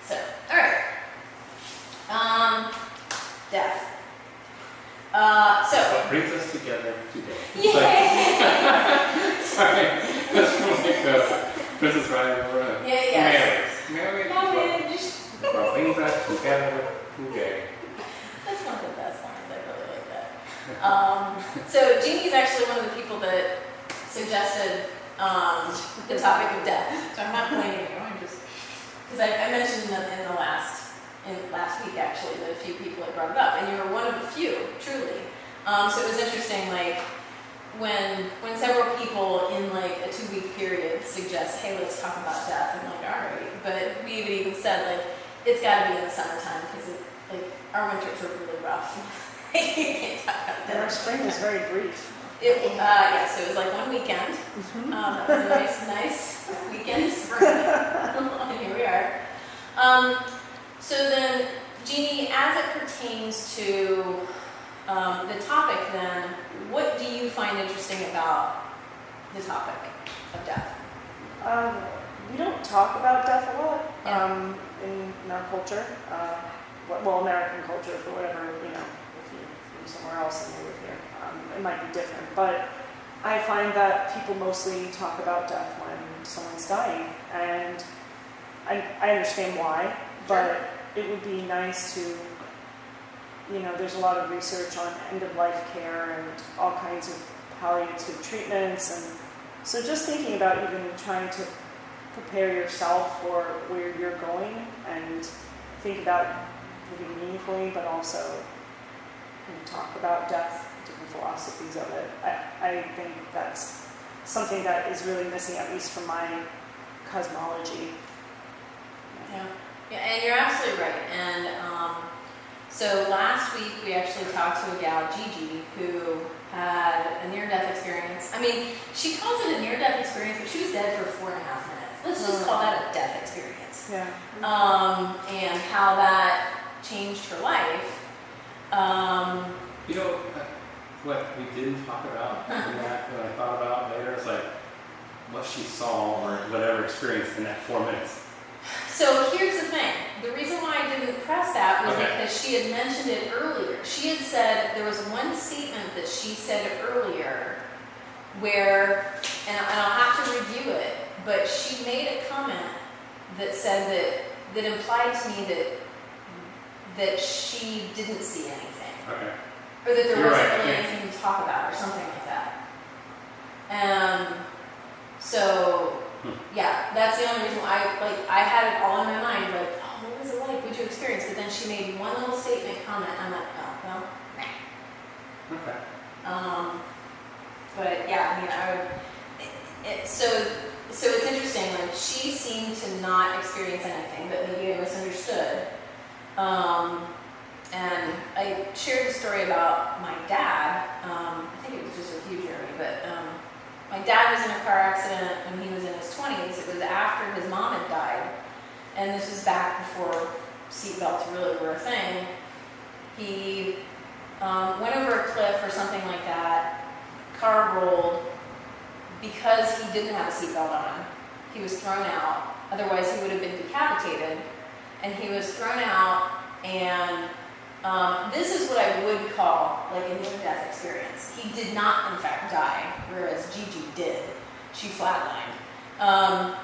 So, all right. Death. So. What brings us together today? Yay! Sorry, that's like Princess Bride over Marriage. What brings us together today? That's one of the best lines. I really like that. So Jeannie's actually one of the people that suggested the topic of death. So I'm not blaming you. I'm just because I mentioned in the last week actually that a few people had brought it up, and you were one of the few, truly. So it was interesting, like when several people in like a 2-week period suggest, hey, let's talk about death. I'm like, all right, but we even said like it's got to be in the summertime because like our winters are really rough. You can't talk about death. And our spring is very brief. So it was like one weekend. That was a nice weekend spring. And here we are. So then, Jeannie, as it pertains to the topic then, what do you find interesting about the topic of death? We don't talk about death a lot in our culture. Well, American culture, for whatever, if you're from somewhere else and you live here, it might be different. But I find that people mostly talk about death when someone's dying, and I understand why, but it would be nice to, there's a lot of research on end-of-life care and all kinds of palliative treatments, and so just thinking about even trying to prepare yourself for where you're going and think about living meaningfully, but also talk about death, different philosophies of it. I think that's something that is really missing, at least from my cosmology. Yeah, and you're absolutely right. And so last week we actually talked to a gal, Gigi, who had a near-death experience. I mean, she calls it a near-death experience, but she was dead for 4.5 minutes. Let's just call that a death experience. Yeah. And how that changed her life. What we didn't talk about in that, what I thought about later, is like what she saw or whatever experienced in that 4 minutes. So here's the thing. The reason why I didn't press that was because she had mentioned it earlier. She had said, there was one statement that she said earlier where, and I'll have to review it, but she made a comment that said that implied to me that she didn't see anything. Okay. Or that there wasn't really anything to talk about or something like that. Yeah, that's the only reason why I had it all in my mind, like, oh, what was it like? What'd you experience? But then she made one little statement comment, and I'm like, oh, well, nah. Okay. But yeah, I mean, so it's interesting, like, she seemed to not experience anything, but maybe I misunderstood. And I shared the story about my dad. I think it was just with you, Jeremy, but my dad was in a car accident when he was in his 20s. It was after his mom had died, and this was back before seatbelts really were a thing. He went over a cliff or something like that. Car rolled. Because he didn't have a seatbelt on, he was thrown out. Otherwise, he would have been decapitated. And he was thrown out, and this is what I would call like a near-death experience. He did not, in fact, die, whereas Gigi did. She flatlined.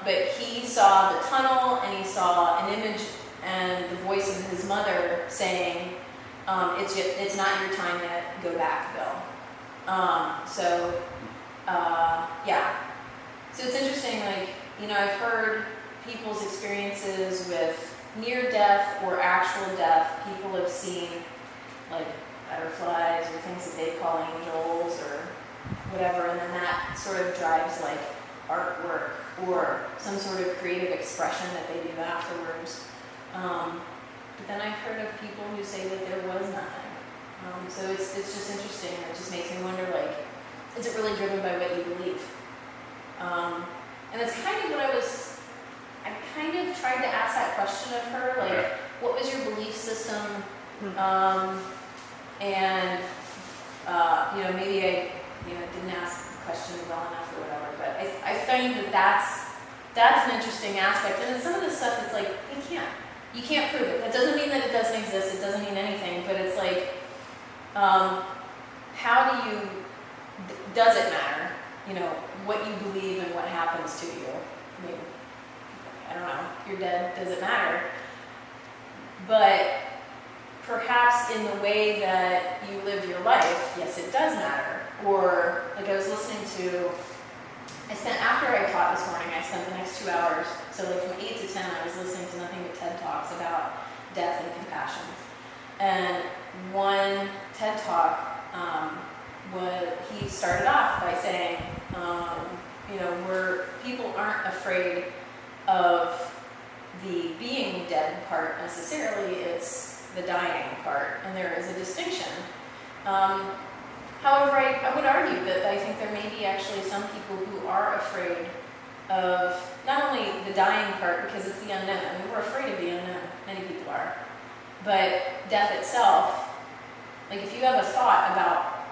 But he saw the tunnel, and he saw an image and the voice of his mother saying, it's not your time yet, go back, Bill. Yeah. So it's interesting, like, I've heard people's experiences with near death or actual death. People have seen like butterflies or things that they call angels or whatever, and then that sort of drives like artwork or some sort of creative expression that they do afterwards. But then I've heard of people who say that there was nothing. So it's just interesting. It just makes me wonder, like, is it really driven by what you believe? And that's kind of what I kind of tried to ask that question of her, like, what was your belief system? And, maybe I, didn't ask the question well enough or whatever, but I find that that's an interesting aspect. And some of the stuff, it's like, you can't prove it. That doesn't mean that it doesn't exist. It doesn't mean anything. But it's like, how do you? Does it matter? You know, what you believe and what happens to you. I mean, I don't know. You're dead. Does it matter? But perhaps in the way that you live your life, yes, it does matter. Or like I was listening to. After I taught this morning, I spent the next 2 hours, so like from 8 to 10, I was listening to nothing but TED Talks about death and compassion. And one TED Talk, he started off by saying, you know, people aren't afraid of the being dead part necessarily, it's the dying part, and there is a distinction. However, I would argue that I think there may be actually some people who are afraid of not only the dying part because it's the unknown. I mean, we're afraid of the unknown. Many people are. But death itself, like if you have a thought about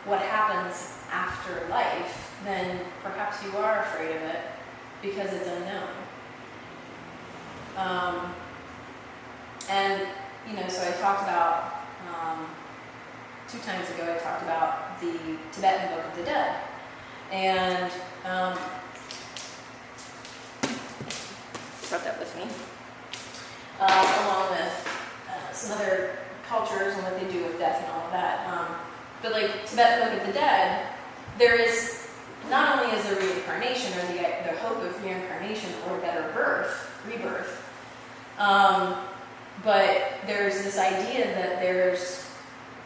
what happens after life, then perhaps you are afraid of it because it's unknown. And, you know, so I talked about 2 times ago, I talked about the Tibetan Book of the Dead. And brought that with me, along with some other cultures and what they do with death and all of that. But like Tibetan Book of the Dead, there is, not only is there reincarnation or the hope of reincarnation or better rebirth, but there's this idea that there's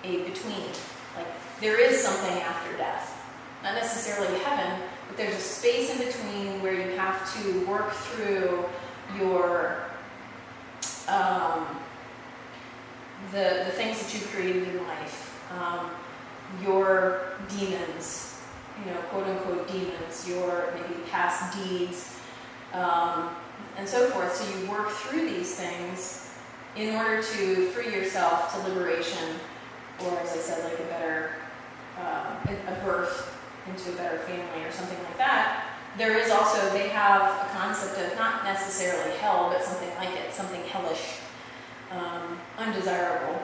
a between, like there is something after death, not necessarily heaven, but there's a space in between where you have to work through your the things that you created in life, your demons, you know, quote unquote demons, your maybe past deeds, and so forth. So you work through these things in order to free yourself to liberation. Or as I said, like a better, a birth into a better family or something like that. There is also, they have a concept of not necessarily hell, but something like it, something hellish, undesirable.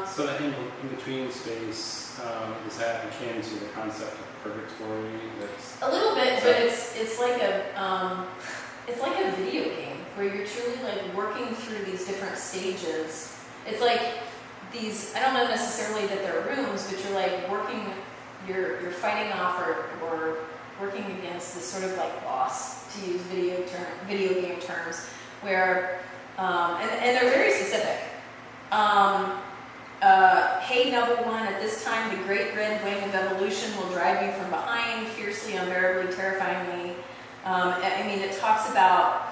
So that in-between space, is that akin to the concept of purgatory? That's A little bit, but it's like a video game where you're truly like working through these different stages. It's like these, I don't know necessarily that they're rooms, but you're like working, you're fighting off or working against this sort of like boss, to use video game terms, where, and they're very specific. Hey, Noble One, at this time the great red wing of evolution will drive you from behind, fiercely, unbearably, terrifyingly. I mean, it talks about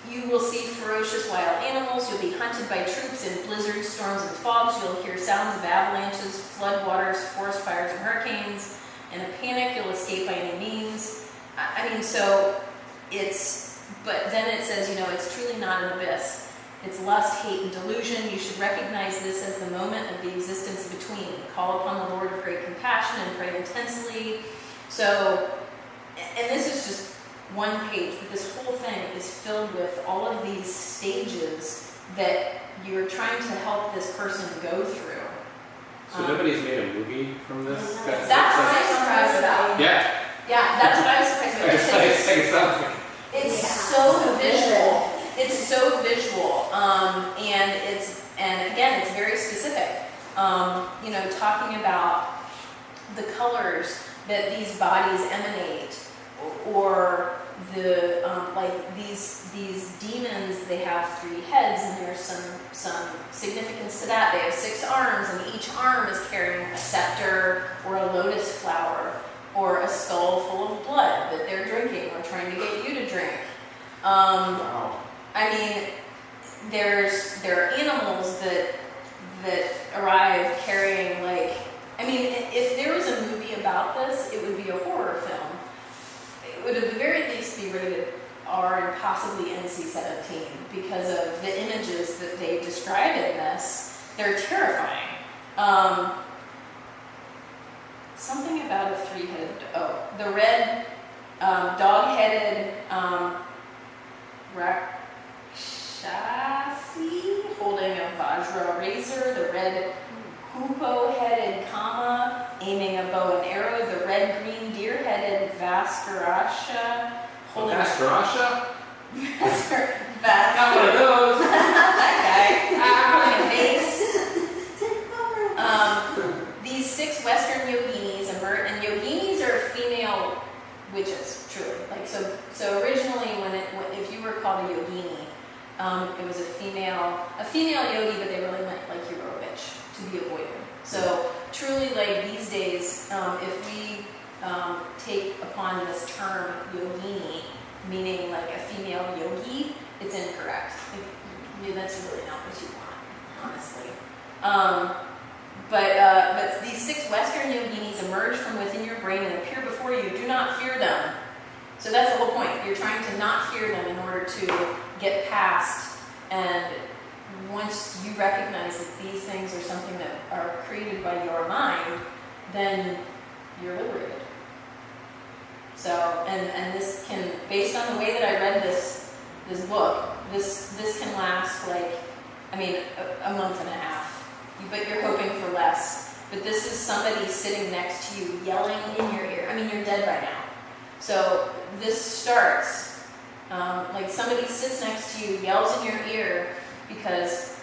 you will see ferocious wild animals, you'll be hunted by troops in blizzards, storms, and fogs, you'll hear sounds of avalanches, flood waters, forest fires, and hurricanes. In a panic, you'll escape by any means. I mean, so it's, but then it says, you know, it's truly not an abyss. It's lust, hate, and delusion. You should recognize this as the moment of the existence between. Call upon the Lord of great compassion and pray intensely. So, and this is just one page, but this whole thing is filled with all of these stages that you're trying to help this person go through. So nobody's made a movie from this? That's what I'm surprised about. Yeah. Yeah, that's what I was surprised about. It sounds like It's so visual. It's so visual, and again, it's very specific. You know, talking about the colors that these bodies emanate, or the like these demons. They have 3 heads, and there's some significance to that. They have 6 arms, and each arm is carrying a scepter or a lotus flower or a skull full of blood that they're drinking or trying to get you to drink. wow. I mean, there are animals that arrive carrying, like, I mean, if there was a movie about this, it would be a horror film. It would at the very least be rated R and possibly NC-17 because of the images that they describe in this. They're terrifying. Something about a 3-headed, the red, dog-headed Rakshasi holding a Vajra razor, the red hoopoe-headed Kama aiming a bow and arrow, the red-green deer-headed Vaskarasha holding Vaskarasha? Not one of those. that guy. Holding a vase. These 6 Western yoginis emerge, and yoginis are female witches, truly. Like so originally, if you were called a yogini, it was a female yogi, but they really meant like you were a witch to be avoided. So truly, like these days, if we take upon this term yogini, meaning like a female yogi, it's incorrect. Like, that's really not what you want, honestly. But these 6 Western yoginis emerge from within your brain and appear before you. Do not fear them. So that's the whole point. You're trying to not fear them in order to get past. And once you recognize that these things are something that are created by your mind, then you're liberated. So, and this can, based on the way that I read this book, this can last like, a month and a half. But you're hoping for less. But this is somebody sitting next to you, yelling in your ear. You're dead by now. So this starts, like somebody sits next to you, yells in your ear, because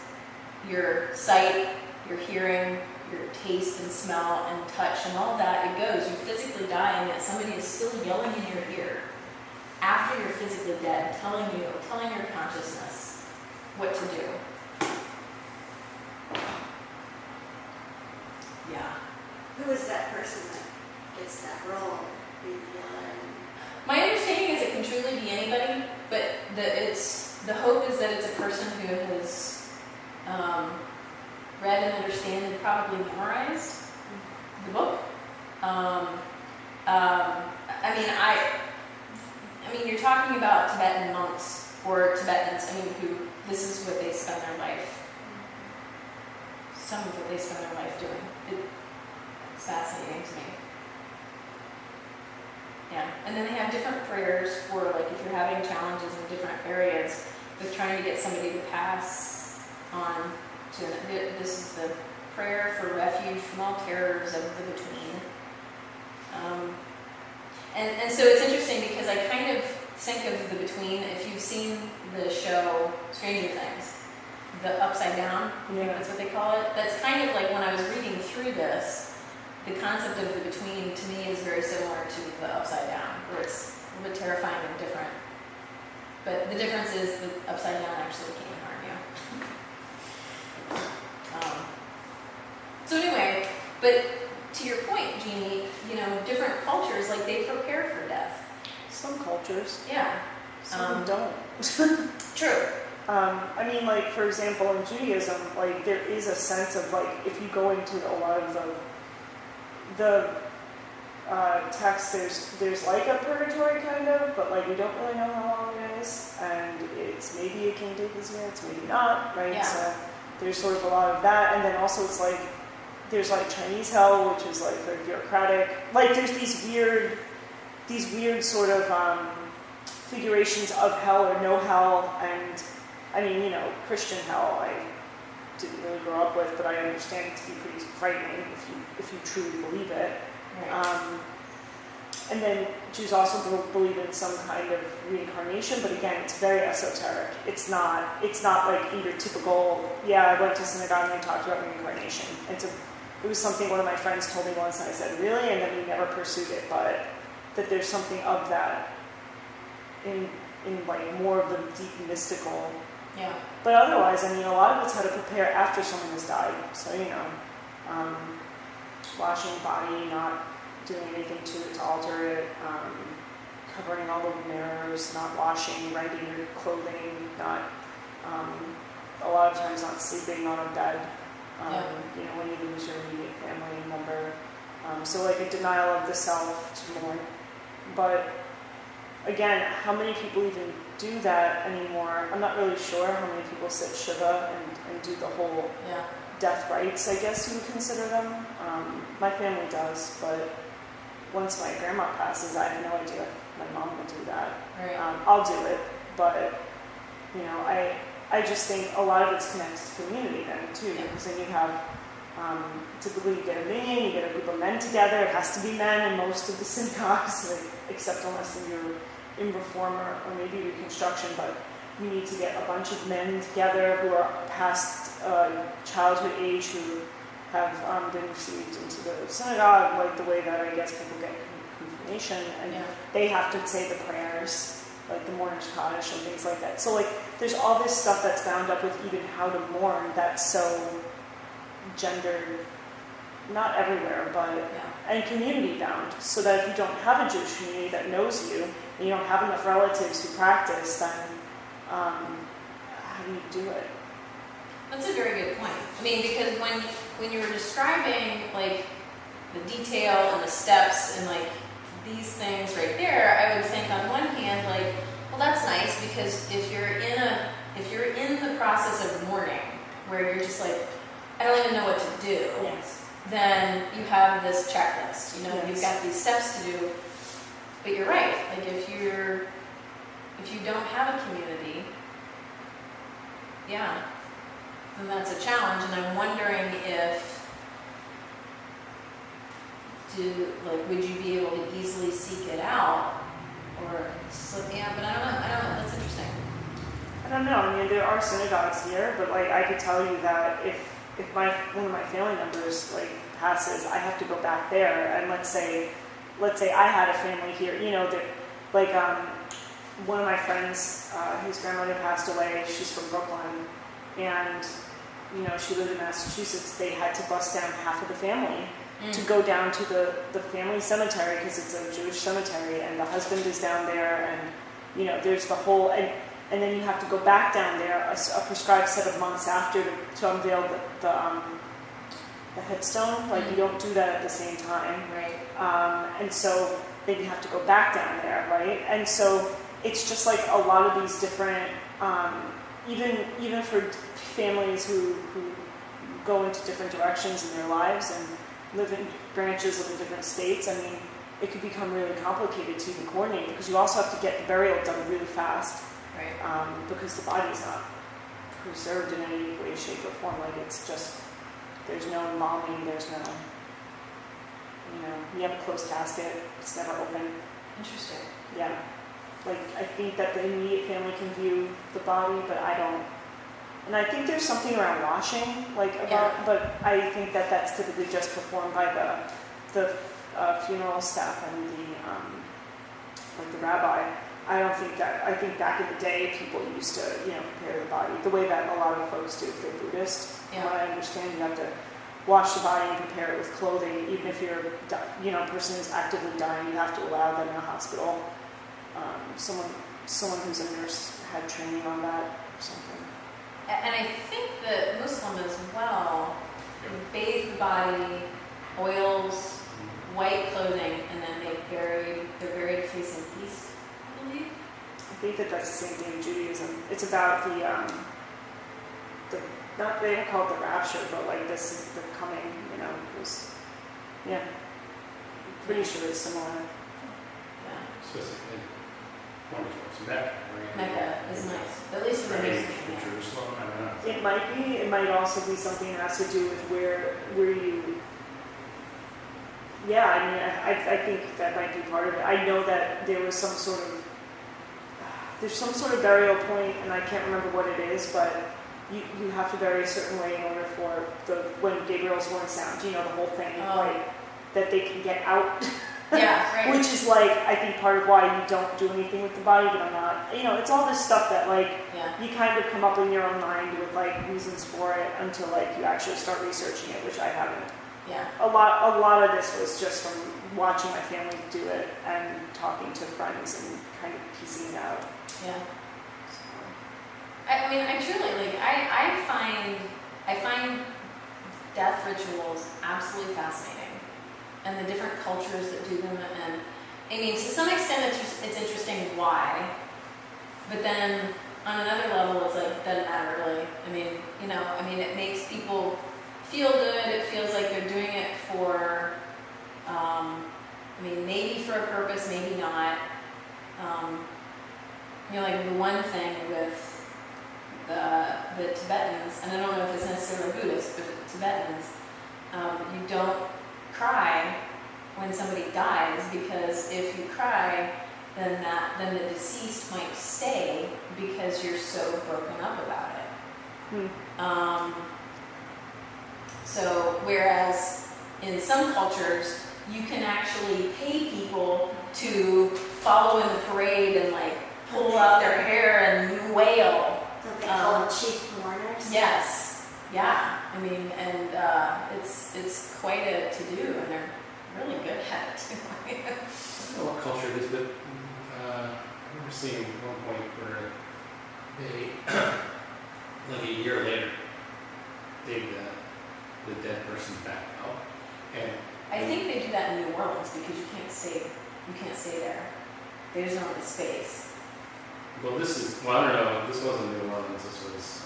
your sight, your hearing, your taste and smell and touch and all that, it goes. You physically die, and yet somebody is still yelling in your ear after you're physically dead, telling your consciousness what to do. Yeah. Who is that person that gets that role? My understanding is it can truly be anybody, but the hope is that it's a person who has read and understand and probably memorized the book. You're talking about Tibetan monks or Tibetans. Who this is what they spend their life. Some of what they spend their life doing. It's fascinating to me. Yeah, and then they have different prayers for, like, if you're having challenges in different areas with trying to get somebody to pass on to, this is the prayer for refuge from all terrors of the between. And so it's interesting because I kind of think of the between, if you've seen the show Stranger Things, the upside down, that's what they call it. That's kind of like when I was reading through this, the concept of the between to me is very similar to the upside down, where it's a little bit terrifying and different. But the difference is the upside down actually can't harm you. So anyway, but to your point, Jeannie, different cultures, like, they prepare for death. Some cultures. Yeah. Some don't. True. Like, for example, in Judaism, like, there is a sense of, like, if you go into a lot of the text, there's like a purgatory kind of, but like we don't really know how long it is, and it's maybe it King David's year, it's maybe not, right? Yeah. So there's sort of a lot of that, and then also it's like there's like Chinese hell, which is like very bureaucratic. Like there's these weird sort of figurations of hell or no hell, and Christian hell I didn't really grow up with, but I understand it to be pretty frightening if you truly believe it. Right. And then Jews also believe in some kind of reincarnation, but again, it's very esoteric. It's not like your typical, I went to synagogue and we talked about reincarnation. It was something one of my friends told me once, and I said, really? And then we never pursued it, but that there's something of that in like more of the deep mystical. Yeah. But otherwise, a lot of it's how to prepare after someone has died. So, washing the body, not doing anything to it to alter it, covering all the mirrors, not washing, rending your clothing, not, a lot of times not sleeping on a bed, when you lose your immediate family member. So like a denial of the self to mourn. But again, how many people even do that anymore? I'm not really sure how many people sit Shiva and do the whole death rites, I guess you would consider them. My family does, but once my grandma passes, I have no idea if my mom will do that. Right. I'll do it, but You know, I just think a lot of it's connected to community then too, Yeah. because then you have, typically you get a minion, you get a group of men together. It has to be men in most of the synagogues, like, except unless you're in Reform or maybe Reconstruction, but you need to get a bunch of men together who are past childhood age, who have been received into the synagogue, like the way that I guess people get confirmation, and Yeah. they have to say the prayers, like the mourner's Kaddish and things like that. So like, there's all this stuff that's bound up with even how to mourn that's so gendered, not everywhere, but Yeah. and community bound, so that if you don't have a Jewish community that knows you, and you don't have enough relatives who practice, then how do you do it? That's a very good point. I mean, because when you were describing like the detail and the steps and like these things right there, I would think on one hand, like, well, that's nice because if you're in the process of mourning, where you're just like, I don't even know what to do, Yes. then you have this checklist. You know, Yes. you've got these steps to do. But you're right. Like if you don't have a community, yeah, then that's a challenge. And I'm wondering would you be able to easily seek it out, or yeah? But I don't know. That's interesting. I don't know. I mean, there are synagogues here, but like I could tell you that if one of my family members like passes, I have to go back there. And let's say I had a family here, you know, that like one of my friends, whose grandmother passed away. She's from Brooklyn, and you know, she lived in Massachusetts. They had to bust down half of the family to go down to the family cemetery, because it's a Jewish cemetery, and the husband is down there, and you know, there's the whole, and then you have to go back down there a prescribed set of months after to unveil the headstone. Like you don't do that at the same time, Right. and so then you have to go back down there, right? And so it's just like a lot of these different, even for families who go into different directions in their lives and live in branches, live in different states. I mean, it could become really complicated to even coordinate, because you also have to get the burial done really fast, Right. because the body's not preserved in any way, shape, or form. Like it's just, there's no embalming, there's no, you know, you have a closed casket, it's never open. Interesting. Yeah. Like, I think that the immediate family can view the body, but I don't. And I think there's something around washing, like about, but I think that that's typically just performed by the funeral staff and the rabbi. I don't think that, I think back in the day, people used to, you know, prepare the body the way that a lot of folks do if they're Buddhist. From what I understand, you have to wash the body and prepare it with clothing. Even if you're, you know, a person is actively dying, you have to allow them in a hospital. Someone who's a nurse had training on that or something. And I think that Muslim as well, bathe the body, oils, white clothing, and then they're buried facing east, I believe. I think that that's the same thing in Judaism. It's about the not, they don't call it the rapture, but like this is the coming, you know, yeah. Pretty sure it's similar. Yeah. Specifically pointed towards Mecca, right? Mecca is nice, at least for the Right, Muslim. in Jerusalem, I don't know. It might be. It might also be something that has to do with where you. Yeah, I mean, I think that might be part of it. I know that there was there's some sort of burial point, and I can't remember what it is, but you have to bury a certain way in order for when Gabriel's horn sounds, you know, the whole thing, like that they can get out. Yeah, right. Which is like, I think part of why you don't do anything with the body, but I'm not, you know, it's all this stuff that like, you kind of come up in your own mind with like reasons for it until like you actually start researching it, which I haven't. Yeah. A lot of this was just from watching my family do it and talking to friends and kind of piecing it out. Yeah. So, I mean, I truly, like, I find death rituals absolutely fascinating. And the different cultures that do them, and I mean, to some extent, it's interesting why, but then on another level, it's like doesn't matter really. I mean, you know, it makes people feel good. It feels like they're doing it for, maybe for a purpose, maybe not. You know, like the one thing with the Tibetans, and I don't know if it's necessarily Buddhist, but the Tibetans, you don't cry when somebody dies, because if you cry, then the deceased might stay because you're so broken up about it. So whereas in some cultures, you can actually pay people to follow in the parade and like pull out their hair and wail. Don't they call them chief mourners? Yes, yeah. I mean, and it's quite a to-do, and they're really good at it too. I don't know what culture it is, but I remember seeing one point where they, like a year later, dig the dead person back out, and I think they do that in New Orleans because you can't stay there. There's no space. well, I don't know. This wasn't New Orleans. This was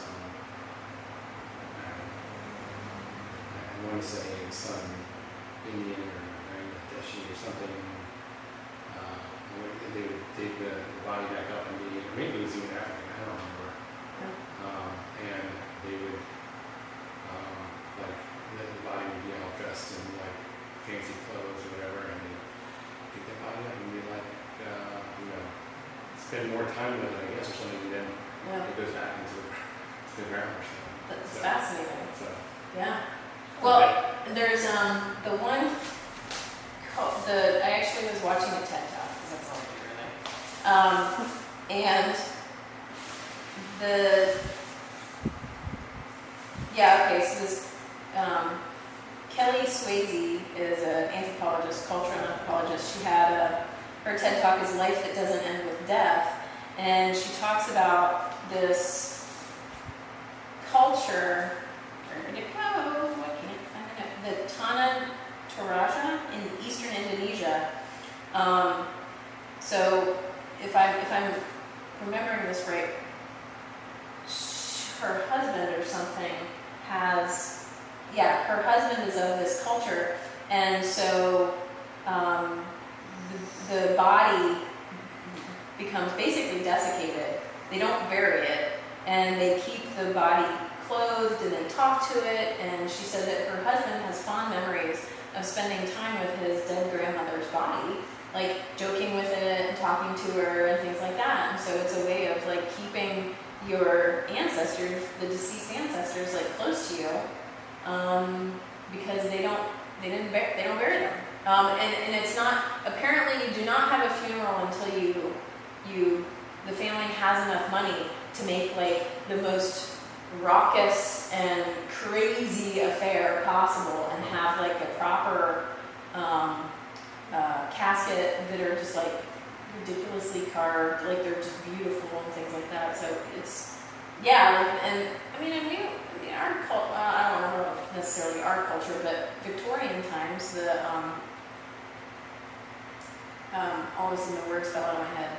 I want to say some Indian or Bangladeshi or something. They would dig the body back up, and maybe it was even African. I don't remember. And they would like the body would be all dressed in like fancy clothes or whatever, and they pick the body up and be like, spend more time with it, I guess, or something, and then it goes back into the ground or something. That's So- fascinating. So, Yeah. Well, there's the one. I actually was watching a TED Talk because that's all I do really. And so this Kelly Swayze is an anthropologist, cultural anthropologist. She had her TED Talk is Life That Doesn't End with Death, and she talks about this culture. Where did it go? I can't find it. The Tanah Toraja in eastern Indonesia. So if I'm remembering this right, her husband or something her husband is of this culture, and so the body becomes basically desiccated. They don't bury it, and they keep the body clothed, and they talk to it. And she said that her husband has fond memories of spending time with his dead grandmother's body, like joking with it and talking to her and things like that. And so it's a way of like keeping your ancestors, the deceased ancestors, like close to you, because they don't bury them. And it's not, apparently you do not have a funeral until the family has enough money to make like the most raucous and crazy affair possible, and have like a proper casket that are just like ridiculously carved, like they're just beautiful and things like that. So it's, and I mean, our culture, I don't know necessarily our culture, but Victorian times, all of a sudden the words fell out of my head,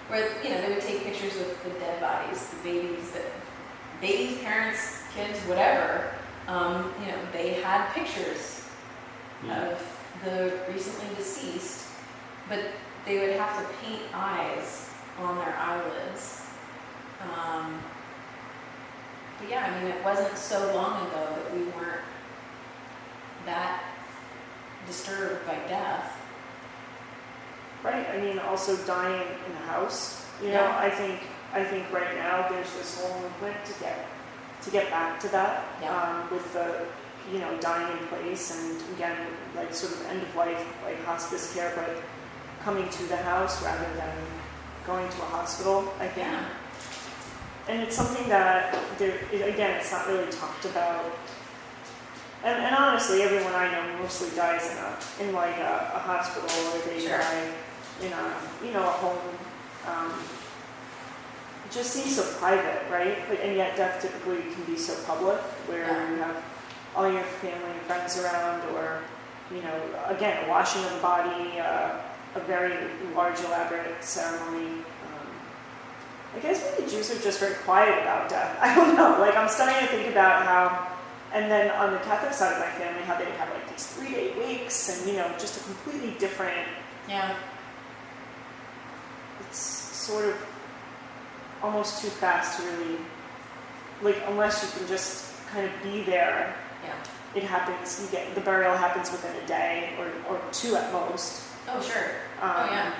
where, they would take pictures with the dead bodies, the babies, parents, kids, whatever. They had pictures of the recently deceased, but they would have to paint eyes on their eyelids. But yeah, I mean, it wasn't so long ago that we weren't that disturbed by death. Right. I mean, also dying in a house. Yeah. I think right now there's this whole movement to get back to that. Yeah. With the dying in place, and again, like sort of end of life, like hospice care, but coming to the house rather than going to a hospital. I think. Yeah. And it's something that it's not really talked about. And honestly, everyone I know mostly dies in a hospital, or they Sure. die in a home. It just seems so private, right? And yet death typically can be so public, where Yeah. you have all your family and friends around, or again, a washing of the body, a very large, elaborate ceremony. I guess maybe Jews are just very quiet about death. I don't know. Like, I'm starting to think about how. And then on the Catholic side of my family, how they would have like these 3-day wakes, and just a completely different. Yeah. It's sort of almost too fast to really like, unless you can just kind of be there, Yeah. it happens, the burial happens within a day or two at most. Oh, sure. Um, Oh, yeah.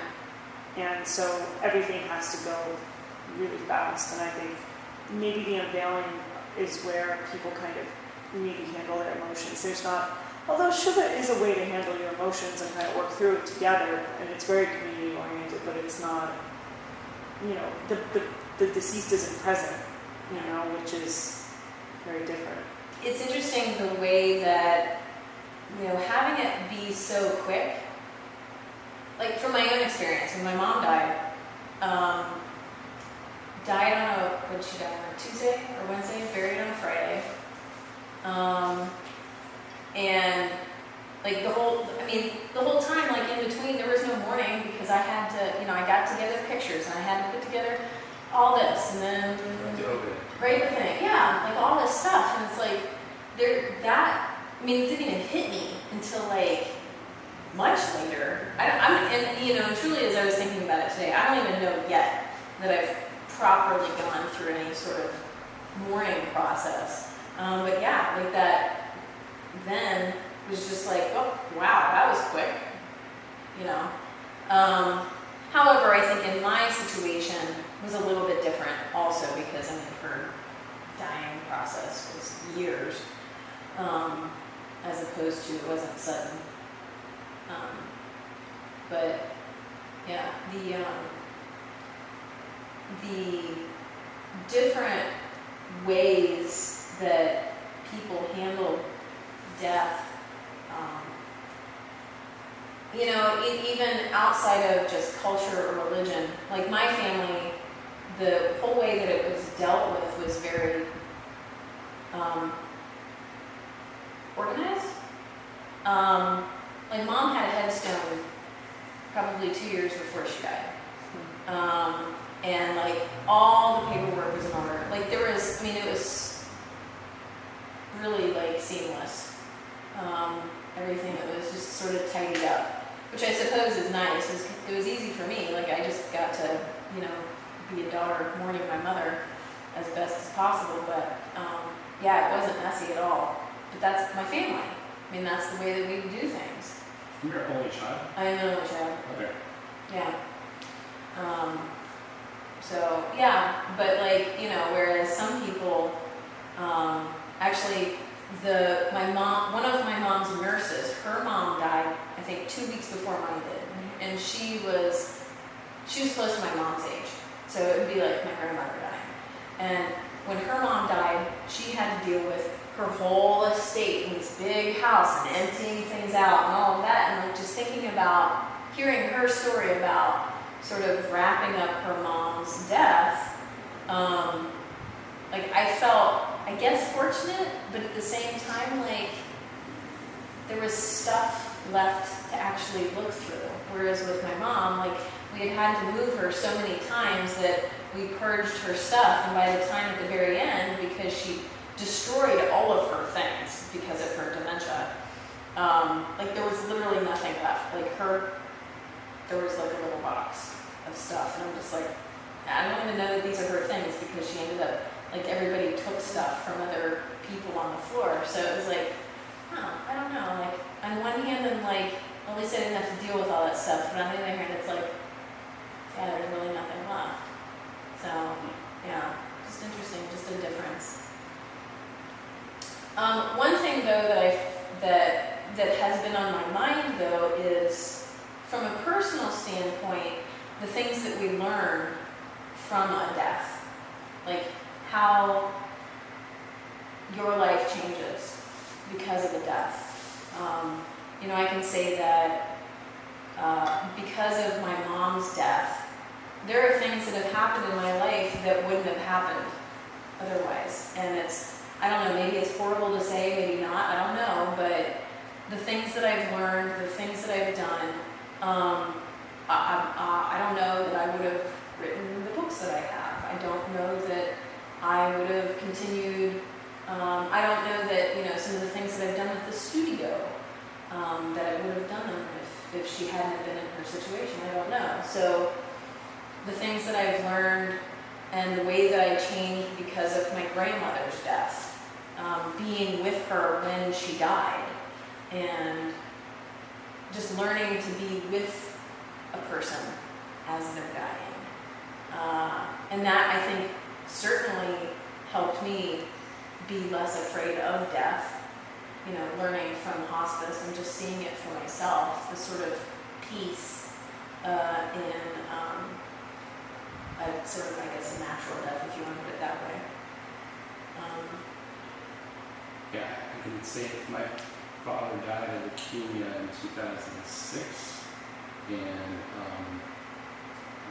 And so everything has to go really fast, and I think maybe the unveiling is where people kind of maybe handle their emotions. There's not, although Shiva is a way to handle your emotions and kind of work through it together, and it's very community oriented, but it's not, you know, the deceased isn't present, you know, which is very different. It's interesting the way that, you know, having it be so quick, like from my own experience, when my mom died on when did she die, on a Tuesday or Wednesday, buried on a Friday. And like the whole time, like in between, there was no mourning because I had to, you know, I got together pictures and I had to put together all this and then write the thing. Yeah, like all this stuff. And it's like, it didn't even hit me until like much later. And you know, truly as I was thinking about it today, I don't even know yet that I've properly gone through any sort of mourning process. But yeah, like that then was just like, oh, wow, that was quick, you know. However, I think in my situation was a little bit different also because, I mean, her dying process was years, as opposed to it wasn't sudden. But yeah, the different ways that people handle death, you know, even outside of just culture or religion, like my family, the whole way that it was dealt with was very organized. Like mom had a headstone probably 2 years before she died. And like all the paperwork was in order. Like there was, I mean, it was really like seamless. Everything, it was just sort of tidied up, which I suppose is nice. It was easy for me. Like I just got to, you know, be a daughter mourning my mother as best as possible. But yeah, it wasn't messy at all. But that's my family. I mean, that's the way that we do things. You're an only child? I am an only child. Okay. Yeah. So yeah, but like, you know, whereas some people, actually, one of my mom's nurses, her mom died, I think 2 weeks before mine did, and she was close to my mom's age, so it would be like my grandmother dying. And when her mom died, she had to deal with her whole estate in this big house and emptying things out and all of that, and like just thinking about hearing her story about sort of wrapping up her mom's death, like I felt, I guess, fortunate, but at the same time, like there was stuff left to actually look through. Whereas with my mom, like we had to move her so many times that we purged her stuff, and by the time at the very end, because she destroyed all of her things because of her dementia, like there was literally nothing left. Like there was like a little box of stuff, and I'm just like, I don't even know that these are her things because she ended up, like everybody took stuff from other people on the floor. So it was like, I don't know, like on one hand I'm like, at least I didn't have to deal with all that stuff, but on the other hand it's like, yeah, there's really nothing left. So yeah, just interesting, just a difference. One thing though that has been on my mind though is, from a personal standpoint, the things that we learn from a death, like how your life changes because of a death. You know, I can say that because of my mom's death, there are things that have happened in my life that wouldn't have happened otherwise. And it's, I don't know, maybe it's horrible to say, maybe not, I don't know, but the things that I've learned, the things that I've done, I don't know that I would have written the books that I have. I don't know that I would have continued, I don't know that, you know, some of the things that I've done with the studio, that I would have done them if she hadn't been in her situation. I don't know. So the things that I've learned and the way that I changed because of my grandmother's death, being with her when she died, and just learning to be with a person as they're dying. And that, I think, certainly helped me be less afraid of death, you know, learning from hospice and just seeing it for myself, the sort of peace in a sort of, I guess, a natural death, if you want to put it that way. Yeah, I can say my father died of leukemia in 2006, and I'm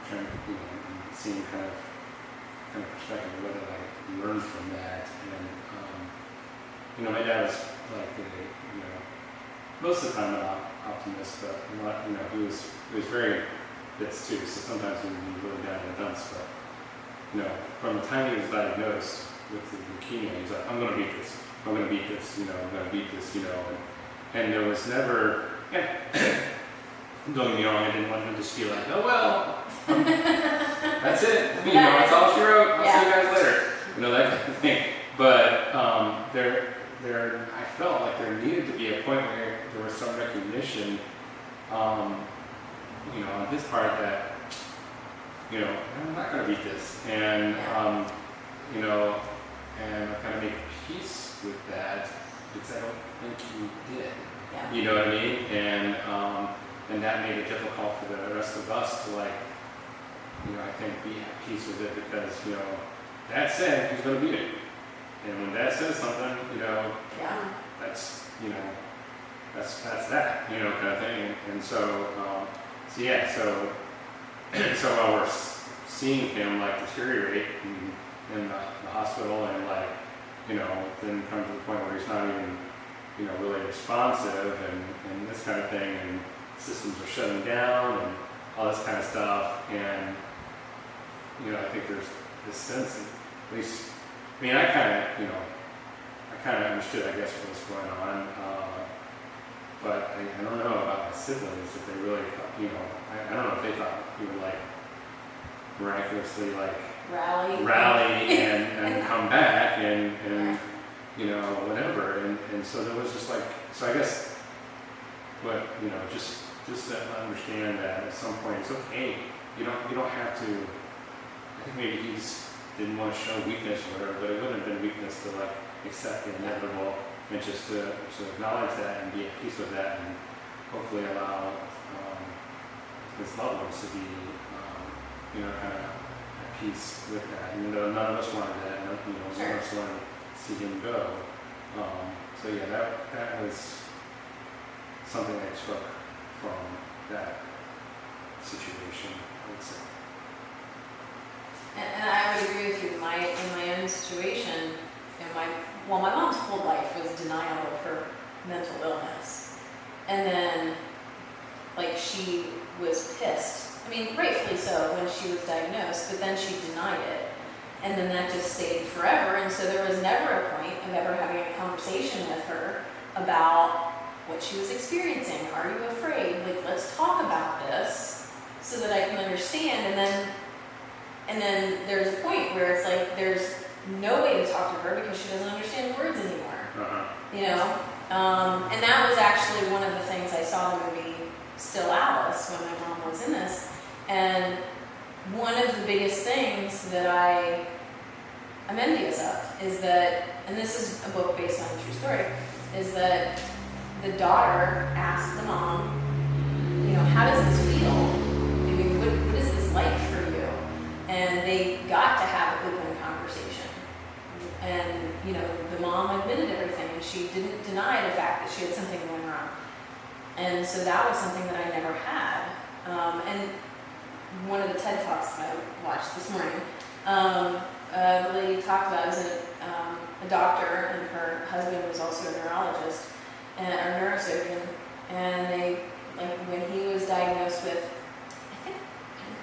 trying to, you know, seeing kind of perspective of what did I learn from that, and you know, my dad was like you know, most of the time an optimist, but a lot, you know, he was very bits too. So sometimes he would be really down in the dumps, but you know, from the time he was diagnosed with the leukemia, he was like, I'm going to beat this. I'm going to beat this. You know, I'm going to beat this. You know, and there was never. Don't get me wrong, I didn't want him to just feel like, oh well, that's it. You know, that's all she wrote. I'll see you guys later. You know, that kind of thing. But I felt like there needed to be a point where there was some recognition, you know, on his part that, you know, I'm not going to beat this, and you know, and I kind of make peace with that because I don't think he did. Yeah. You know what I mean? And that made it difficult for the rest of us to, like, you know, I think be at peace with it because, you know, Dad said he's going to beat it. And when Dad says something, you know, that's, you know, that's that, you know, kind of thing. And so, so while we're seeing him, like, deteriorate in the hospital and, like, you know, then come to the point where he's not even, you know, really responsive and this kind of thing, and systems are shutting down and all this kind of stuff, and you know, I think there's this sense of, at least, I mean, I kind of understood, I guess, what was going on, but I don't know about my siblings, if they really thought, you know, I don't know if they thought we would, like, miraculously, like, rally and come back and you know, whatever, and so there was just like, so I guess, but you know, just to understand that at some point it's okay. You don't have to. I think maybe he just didn't want to show weakness or whatever, but it wouldn't have been weakness to, like, accept the inevitable and just to acknowledge that and be at peace with that, and hopefully allow his loved ones to be you know, kind of at peace with that. Even though none of us wanted that, you know, none of us wanted to see him go. So yeah, that was something I took from that situation, I would say. And I would agree with you. In my own situation, my mom's whole life was denial of her mental illness, and then, like, she was pissed. I mean, rightfully so when she was diagnosed, but then she denied it, and then that just stayed forever. And so there was never a point of ever having a conversation with her about what she was experiencing. Are you afraid? Like, let's talk about this so that I can understand. And then there's a point where it's like there's no way to talk to her because she doesn't understand words anymore. You know? And that was actually one of the things I saw in the movie Still Alice when my mom was in this. And one of the biggest things that I'm envious of is that, and this is a book based on a true story, is that the daughter asked the mom, you know, how does this feel? I mean, what is this like for you? And they got to have an open conversation. And, you know, the mom admitted everything, and she didn't deny the fact that she had something going wrong. And so that was something that I never had. And one of the TED Talks that I watched this morning, the lady talked about, it was a doctor, and her husband was also a neurologist, and a neurosurgeon, and they, like, when he was diagnosed with, I think,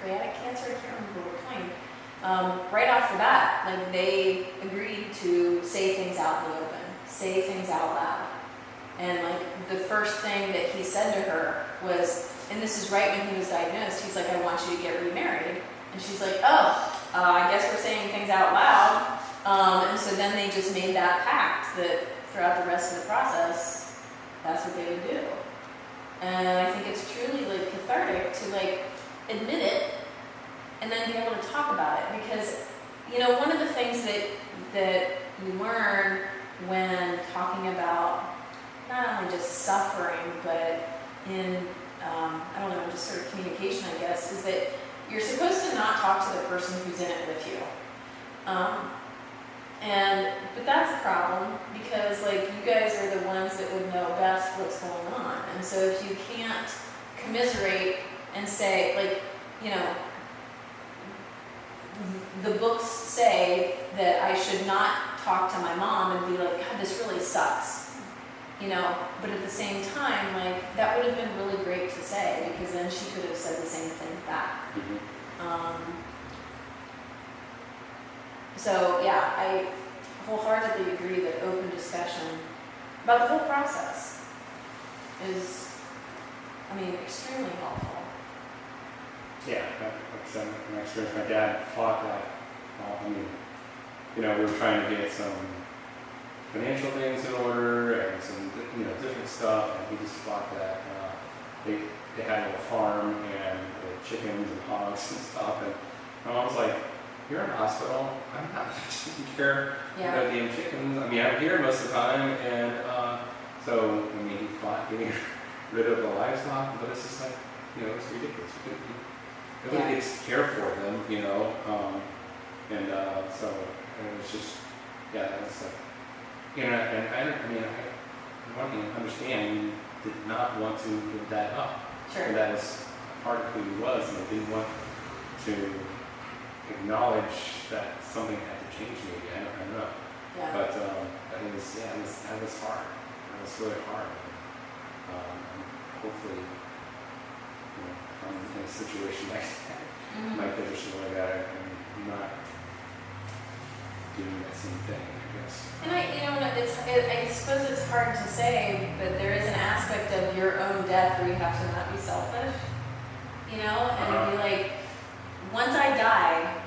pancreatic cancer, I can't remember what kind, right off the bat, like, they agreed to say things out in the open, say things out loud. And, like, the first thing that he said to her was, and this is right when he was diagnosed, he's like, I want you to get remarried. And she's like, oh, I guess we're saying things out loud. And so then they just made that pact that throughout the rest of the process, that's what they would do. And I think it's truly like cathartic to like admit it and then be able to talk about it, because you know, one of the things that you learn when talking about not only just suffering, but in I don't know, just sort of communication, I guess, is that you're supposed to not talk to the person who's in it with you. But that's a problem, because like you guys are the ones that would know best what's going on. And so if you can't commiserate and say, like, you know, the books say that I should not talk to my mom and be like, God, this really sucks, you know, but at the same time, like, that would have been really great to say, because then she could have said the same thing back. So yeah, I wholeheartedly agree that open discussion about the whole process is, I mean, extremely helpful. Yeah, like I said, my experience, my dad fought that. I mean, you know, we were trying to get some financial things in order and some, you know, different stuff, and he just fought that. They had a little farm and chickens and hogs and stuff, and my mom's like, "You're in a hospital. I'm not taking care of the damn chickens. I mean, I'm here most of the time," and so I mean, he fought getting rid of the livestock, but it's just like, you know, it's ridiculous. Nobody takes care for them, you know, so it was just, yeah, that was like, you know, and I mean, I want you to understand, you did not want to give that up. Sure. And that was part of who he was, and I didn't want to acknowledge that something had to change maybe, I don't know. Yeah. But it was, that was hard. It was really hard. And hopefully, you know, I'm in a situation like that, my position like that, I'm not doing that same thing, I guess. And I suppose it's hard to say, but there is an aspect of your own death where you have to not be selfish, you know, and be like, once I die,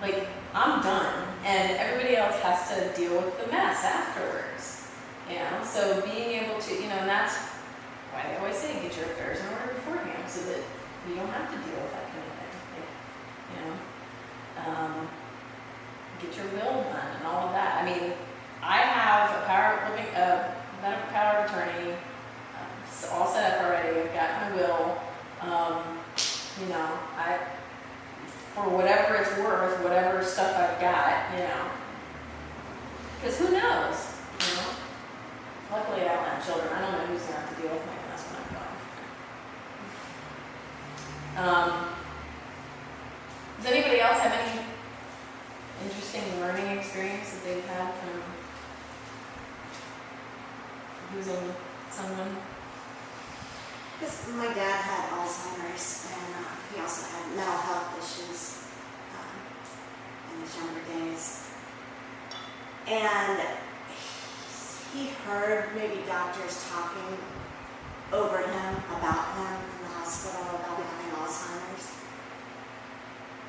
like, I'm done, and everybody else has to deal with the mess afterwards, you know. So being able to, you know, and that's why they always say get your affairs in order beforehand, so that you don't have to deal with that kind of thing, like, you know. Get your will done and all of that. I mean, I have a medical power of attorney, all set up already. I've got my will. You know, for whatever it's worth, whatever stuff I've got, you know, because who knows, you know. Luckily, I don't have children. I don't know who's gonna have to deal with my mess when I'm gone. Does anybody else have any interesting learning experience that they've had from losing someone? Because my dad had Alzheimer's, and he also had mental health issues in his younger days. And he heard maybe doctors talking over him about him in the hospital about having Alzheimer's.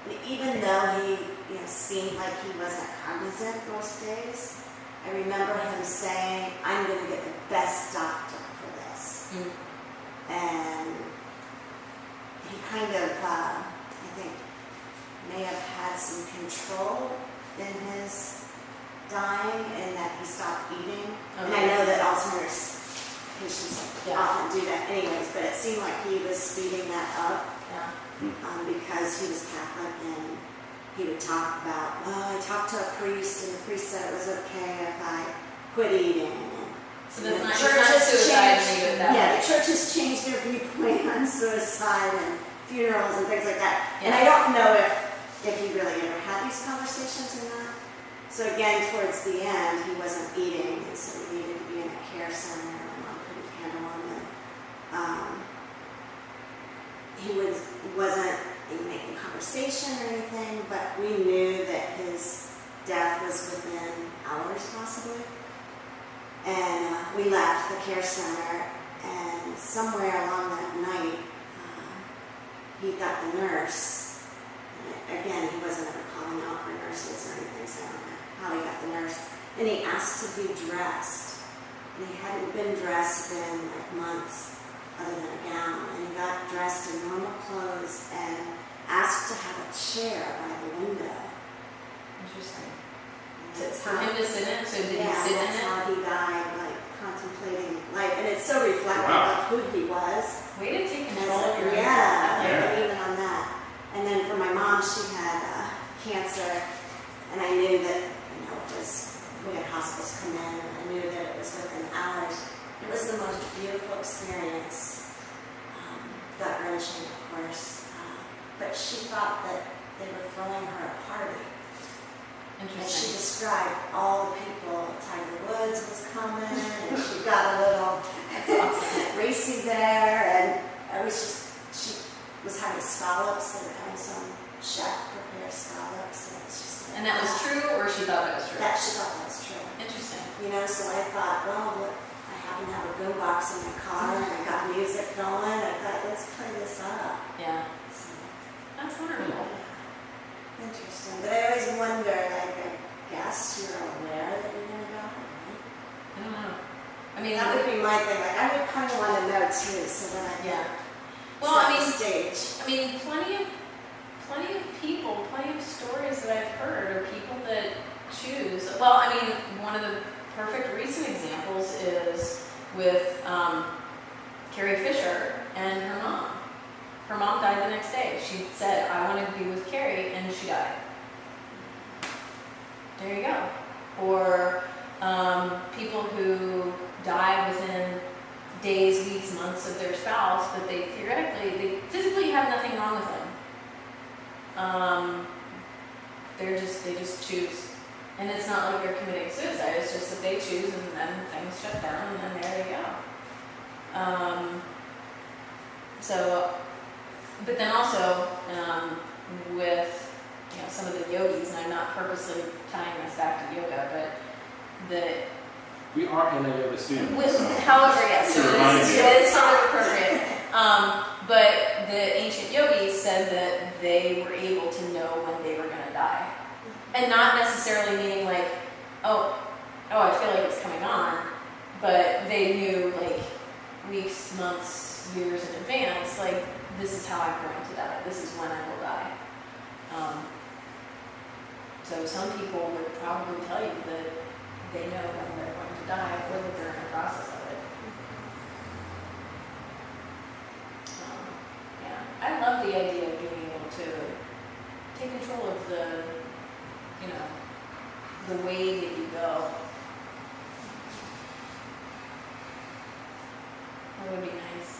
And even though he, seemed like he wasn't cognizant most days, I remember him saying, "I'm going to get the best doctor for this." And he kind of, I think, may have had some control in his dying, in that he stopped eating. And I know that Alzheimer's patients often do that anyways, but it seemed like he was speeding that up because he was Catholic, and he would talk about, well, I talked to a priest, and the priest said it was okay if I quit eating. So that's not suicide. The church has changed their viewpoint on suicide and funerals and things like that. Yeah. And I don't know if he really ever had these conversations or not. So again, towards the end, he wasn't eating, and so he needed to be in a care center, and my mom couldn't handle him. And he wasn't making conversation or anything, but we knew that his death was within hours, possibly. And we left the care center, and somewhere along that night, he got the nurse. And again, he wasn't ever caught calling out for nurses or anything, so I don't know how he got the nurse. And he asked to be dressed. And he hadn't been dressed in like months other than a gown. And he got dressed in normal clothes and asked to have a chair by the window. Interesting. For him to sit in, so did he sit in that's it? how he died, like contemplating life. And it's so reflective of who he was. Way to take control of your even on that. And then for my mom, she had cancer, and I knew that, it was, we had hospice come in, and I knew that it was within hours. It was the most beautiful experience, gut-wrenching, of course, but she thought that they were throwing her a party. And she described all the people. Tiger Woods was coming, and she got a little racy there, and I was just, she was having scallops, and having some chef prepare scallops, and it was just like, and that was true, or she thought that was true? That she thought that was true. Interesting. So I thought, well, I happen to have a boombox in my car, and I got music going. I thought, let's play this up. Yeah. So, that's wonderful. Interesting. But I always wonder, like, I guess you're aware that you're going to die, right? I don't know. I mean, That would be my thing. Like, I would kind of want to know too, so that I can well, I mean, stage. I mean, plenty of people, plenty of stories that I've heard are people that choose. Well, I mean, one of the perfect recent examples is with Carrie Fisher and her mom. Her mom died the next day. She said, I want to be with Carrie, and she died. There you go. Or people who die within days, weeks, months of their spouse, but they physically have nothing wrong with them. They just choose. And it's not like they're committing suicide, it's just that they choose, and then things shut down, and then there they go. But then also, with some of the yogis, and I'm not purposely tying this back to yoga, but we are in a yoga studio. However, yes, so it is sort of appropriate. But the ancient yogis said that they were able to know when they were going to die. And not necessarily meaning like, oh, I feel like it's coming on, but they knew like weeks, months, years in advance, like this is how I'm going to die. This is when I will die. So some people would probably tell you that they know when they're going to die or that they're in the process of it. I love the idea of being able to take control of the way that you go. That would be nice.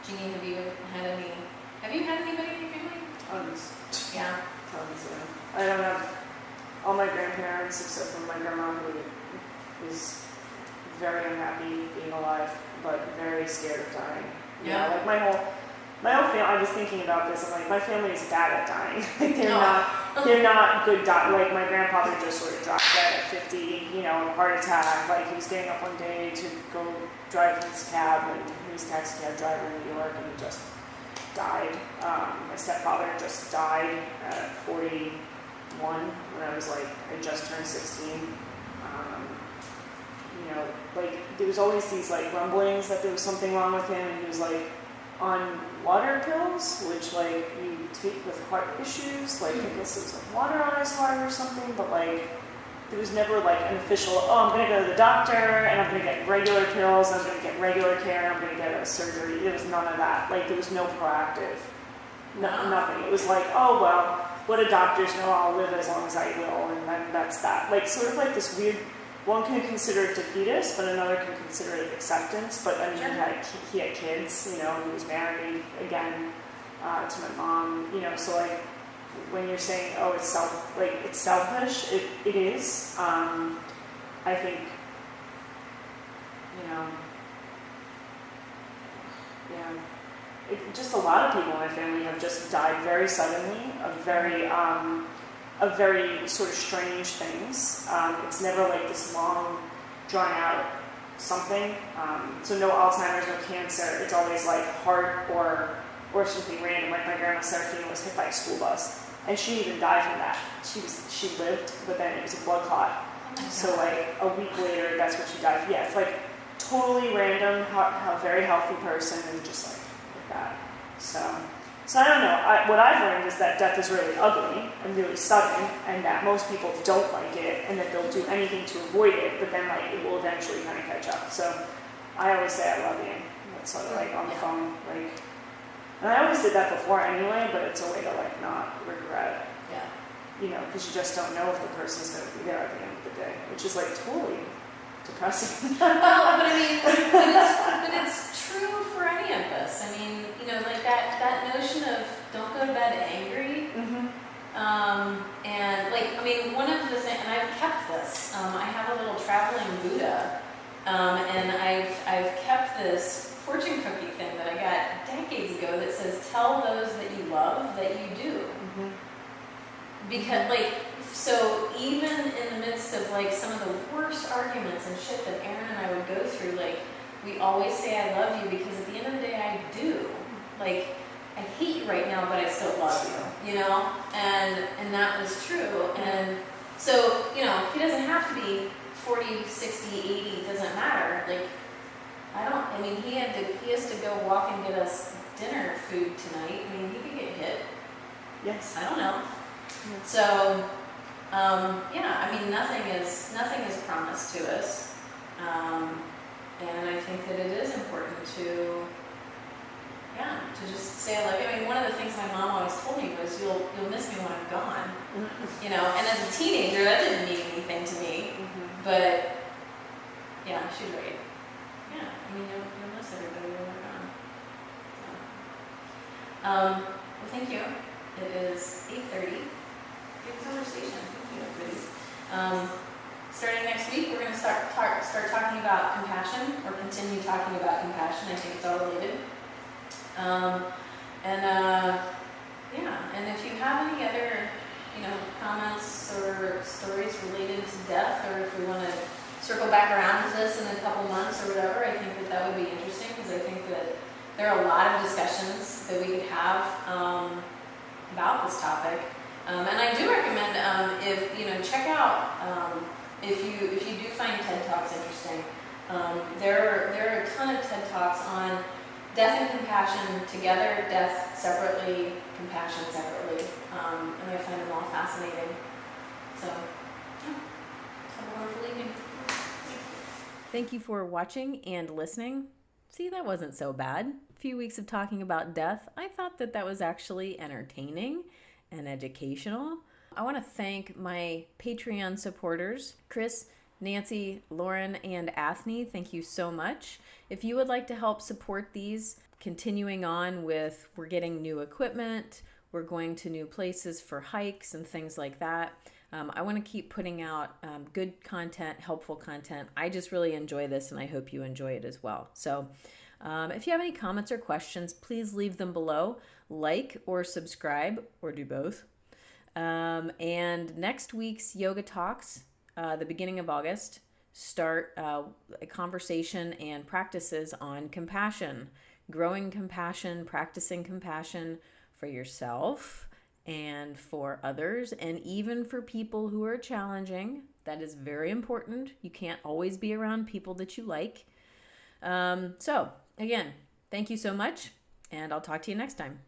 Jeannie, have you had anybody in your family? Tons. Yeah. Tons, yeah. I don't have all my grandparents except for my grandma, who is very unhappy being alive, but very scared of dying. Yeah. Like my whole family, I was thinking about this, I'm like, my family is bad at dying. Like they're not good like my grandfather just sort of dropped dead at 50, heart attack, like he was getting up one day to go drive his cab, and he was a taxi cab driver in New York, and he just died. My stepfather just died at 41 when I was like, I just turned 16. Like there was always these like rumblings that there was something wrong with him, and he was like on water pills, which like you take with heart issues, like I guess there was like water on his heart or something, but like there was never like an official, I'm going to go to the doctor and I'm going to get regular pills, I'm going to get regular care, I'm going to get a surgery. There was none of that. Like there was no proactive, nothing. It was like, oh well, what do doctors know? I'll live as long as I will, and then that's that. Like sort of like this weird. One can consider it defeatist, but another can consider it acceptance. But I mean, he had kids. He was married again to my mom. So like when you're saying, oh, it's selfish, it is. I think, just a lot of people in my family have just died very suddenly of very sort of strange things. It's never like this long, drawn out something. So no Alzheimer's, no cancer. It's always like heart or or something random, like my grandma Serafina was hit by a school bus, and she even died from that. She lived, but then it was a blood clot. Oh my So God. like a week later, that's what she died. Yeah, it's like totally random, how very healthy person, and just like that. So I don't know. What I've learned is that death is really ugly and really sudden, and that most people don't like it, and that they'll do anything to avoid it, but then like it will eventually kind of catch up. So I always say I love you. That's sort of like on the Yeah. phone, like, and I always did that before anyway, but it's a way to like not regret, Yeah. you know, because you just don't know if the person's going to be there at the end of the day, which is like totally depressing. Well, but I mean, but it's true for any of us. I mean, you know, like that notion of don't go to bed angry. Mm-hmm. And like, I mean, one of the things, and I've kept this. I have a little traveling Buddha, and I've kept this fortune cookie thing that I got decades ago that says, "Tell those that you love that you do." Mm-hmm. Because like, so even in the midst of like some of the worst arguments and shit that Aaron and I would go through, like we always say I love you because at the end of the day I do. Like I hate you right now, but I still love you, you know? And that was true. And so, you know, he doesn't have to be 40, 60, 80, it doesn't matter. Like I mean he has to go walk and get us dinner food tonight. I mean he could get hit. Yes. I don't know. Yes. So, yeah, I mean, nothing is promised to us, and I think that it is important to just say I love you. I mean, one of the things my mom always told me was, "You'll miss me when I'm gone," you know. And as a teenager, that didn't mean anything to me, Mm-hmm. but yeah, she's right. Yeah, I mean, you'll miss everybody when we're gone. So. Well, thank you. It is 8:30. Good conversation. Thank you, everybody. Starting next week, we're going to start talking about compassion, or continue talking about compassion. I think it's all related. And if you have any other, you know, comments or stories related to death, or if we want to circle back around to this in a couple months or whatever, I think that would be interesting, because I think that there are a lot of discussions that we could have about this topic. And I do recommend, if you know, check out if you do find TED Talks interesting. There are a ton of TED Talks on death and compassion together, death separately, compassion separately, and I find them all fascinating. So, yeah, have a wonderful evening. Thank you for watching and listening. See, that wasn't so bad. A few weeks of talking about death. I thought that was actually entertaining and educational. I want to thank my Patreon supporters, Chris, Nancy, Lauren, and Athne. Thank you so much. If you would like to help support these, continuing on with, we're getting new equipment, we're going to new places for hikes and things like that. I want to keep putting out good content, helpful content. I just really enjoy this, and I hope you enjoy it as well. So if you have any comments or questions, please leave them below. Like or subscribe, or do both. And next week's Yoga Talks, the beginning of August, start a conversation and practices on compassion, growing compassion, practicing compassion for yourself and for others, and even for people who are challenging. That is very important. You can't always be around people that you like. So again, thank you so much, and I'll talk to you next time.